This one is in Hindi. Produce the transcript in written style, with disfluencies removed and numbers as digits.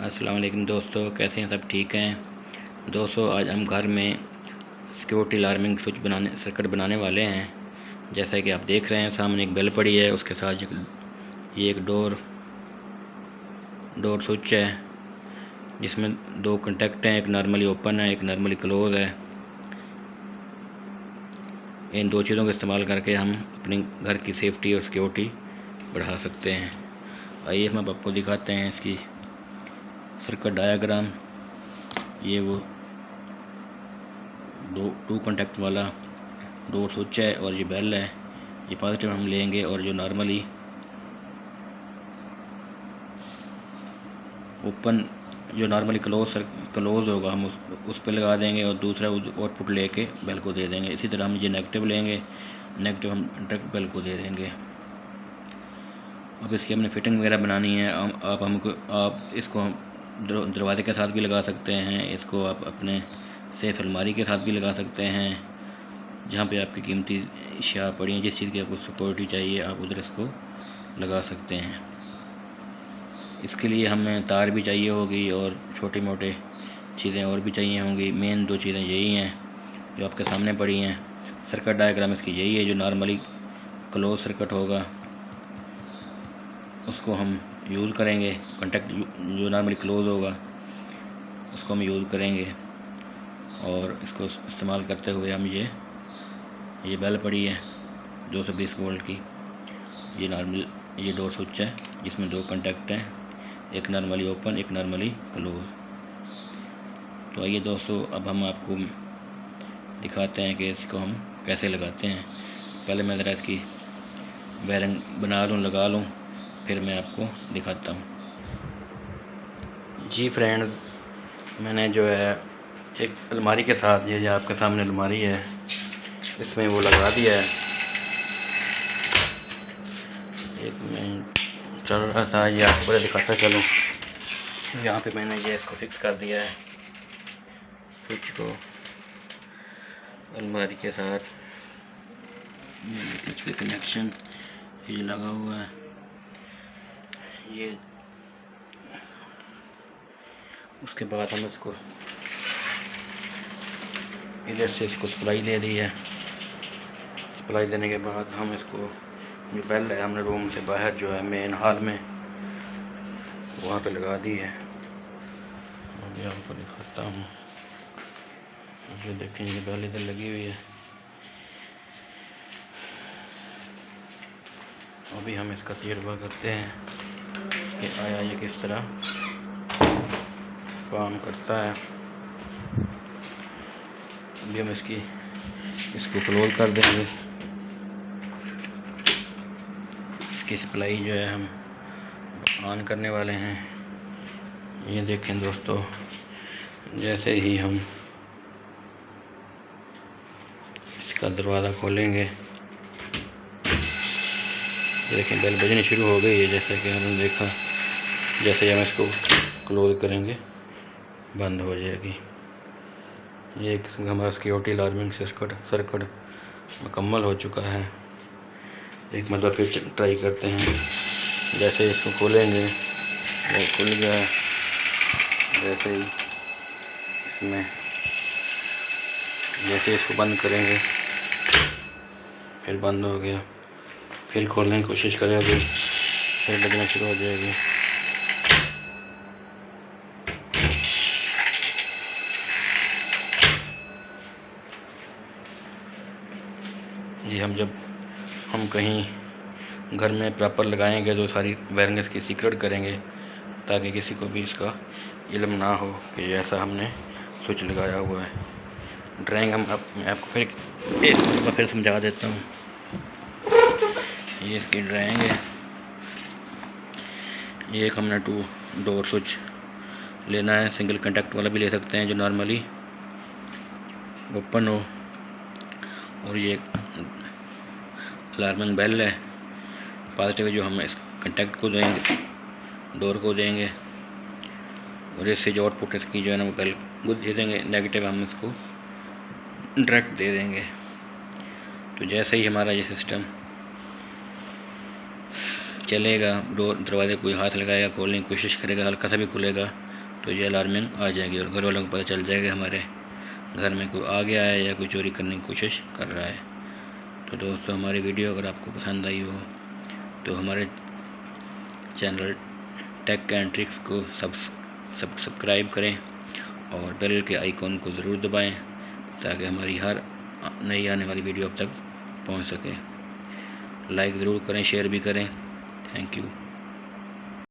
अस्सलाम वालेकुम दोस्तों, कैसे हैं? सब ठीक हैं दोस्तों। आज हम घर में सिक्योरिटी अलार्मिंग स्विच सर्किट बनाने वाले हैं। जैसा कि आप देख रहे हैं, सामने एक बेल पड़ी है, उसके साथ ये एक डोर स्विच है जिसमें दो कंटेक्ट हैं, एक नॉर्मली ओपन है, एक नॉर्मली क्लोज़ है। इन दो चीज़ों का इस्तेमाल करके हम अपने घर की सेफ्टी और सिक्योरिटी बढ़ा सकते हैं। आइए हम आपको दिखाते हैं इसकी सर्किट डायग्राम। ये वो टू कॉन्टैक्ट वाला डोर स्विच है और ये बेल है। ये पॉजिटिव हम लेंगे और जो नॉर्मली ओपन जो नॉर्मली क्लोज होगा हम उस पर लगा देंगे और दूसरा आउटपुट लेके बेल को दे देंगे। इसी तरह हम ये नेगेटिव लेंगे, नेगेटिव हम डायरेक्ट बेल को दे देंगे। अब इसकी हमने फिटिंग वगैरह बनानी है। आप इसको दरवाजे के साथ भी लगा सकते हैं, इसको आप अपने सेफ अलमारी के साथ भी लगा सकते हैं। जहाँ पे आपकी कीमती अशिया पड़ी हैं, जिस चीज़ की आपको सिक्योरिटी चाहिए, आप उधर इसको लगा सकते हैं। इसके लिए हमें तार भी चाहिए होगी और छोटे मोटे चीज़ें और भी चाहिए होंगी। मेन दो चीज़ें यही हैं जो आपके सामने पड़ी हैं। सर्किट डायग्राम इसकी यही है। जो नॉर्मली क्लोज सर्किट होगा उसको हम यूज़ करेंगे, कॉन्टैक्ट जो नॉर्मली क्लोज होगा उसको हम यूज़ करेंगे और इसको इस्तेमाल करते हुए हम ये बेल पड़ी है 220 वोल्ट की। ये डोर स्विच है जिसमें दो कॉन्टैक्ट हैं, एक नॉर्मली ओपन, एक नॉर्मली क्लोज। तो आइए दोस्तों, अब हम आपको दिखाते हैं कि इसको हम कैसे लगाते हैं। पहले मैं ज़रा इसकी वायरिंग बना लूँ, लगा लूँ, फिर मैं आपको दिखाता हूँ। जी फ्रेंड, मैंने जो है एक अलमारी के साथ ये जो आपके सामने अलमारी है इसमें वो लगा दिया है। एक मिनट चल रहा था, ये आपको दिखाता चलूँ। यहाँ पे मैंने ये इसको फिक्स कर दिया है स्विच को अलमारी के साथ। स्विच पे कनेक्शन ये लगा हुआ है। ये उसके बाद हम इसको इधर से इसको सप्लाई दे दी है। सप्लाई देने के बाद हम इसको जो बेल है हमने रूम से बाहर जो है मेन हॉल में वहाँ पे लगा दी है। अभी आपको दिखाता हूँ। ये देखें, ये बेल इधर लगी हुई है। अभी हम इसका तजुर्बा करते हैं कि आया ये किस तरह काम करता है। अभी हम इसको क्लोज कर देंगे। इसकी सप्लाई जो है हम ऑन करने वाले हैं। ये देखें दोस्तों, जैसे ही हम इसका दरवाज़ा खोलेंगे, देखें बेल बजनी शुरू हो गई है। जैसे कि हमने देखा, जैसे ही हम इसको क्लोज करेंगे बंद हो जाएगी। ये एक किस्म का हमारा सिक्योरिटी अलार्मिंग सर्किट मुकम्मल हो चुका है। एक मतलब फिर ट्राई करते हैं। जैसे इसको खोलेंगे वो खुल गया। जैसे ही इसमें जैसे इसको बंद करेंगे फिर बंद हो गया। फिर खोलने की कोशिश करेंगे फिर बजना शुरू हो जाएगी। जी जब हम कहीं घर में प्रॉपर लगाएंगे तो सारी वायरिंग इसकी सीक्रेट करेंगे ताकि किसी को भी इसका इल्म ना हो कि ऐसा हमने स्विच लगाया हुआ है। ड्राइंग मैं आपको फिर समझा देता हूँ। ये इसकी ड्राइंग है। ये एक हमने डोर स्विच लेना है। सिंगल कॉन्टैक्ट वाला भी ले सकते हैं जो नॉर्मली ओपन हो। और ये अलार्मिंग बेल है पॉजिटिव जो हम इस कॉन्टैक्ट को देंगे, डोर को देंगे और इससे जो आउटपुट इसकी जो है ना वो बेल को दे देंगे। नेगेटिव हम इसको डायरेक्ट दे देंगे। तो जैसे ही हमारा ये सिस्टम चलेगा, दरवाजे कोई हाथ लगाएगा, खोलने की कोशिश करेगा, हल्का सा भी खुलेगा तो ये अलार्मिंग आ जाएगी और घर वालों को पता चल जाएगा हमारे घर में कोई आ गया है या कोई चोरी करने की कोशिश कर रहा है। तो दोस्तों, हमारी वीडियो अगर आपको पसंद आई हो तो हमारे चैनल टेक एंड ट्रिक्स को सब्सक्राइब करें और बेल के आइकॉन को ज़रूर दबाएं ताकि हमारी हर नई आने वाली वीडियो अब तक पहुंच सके। लाइक ज़रूर करें, शेयर भी करें। Thank you.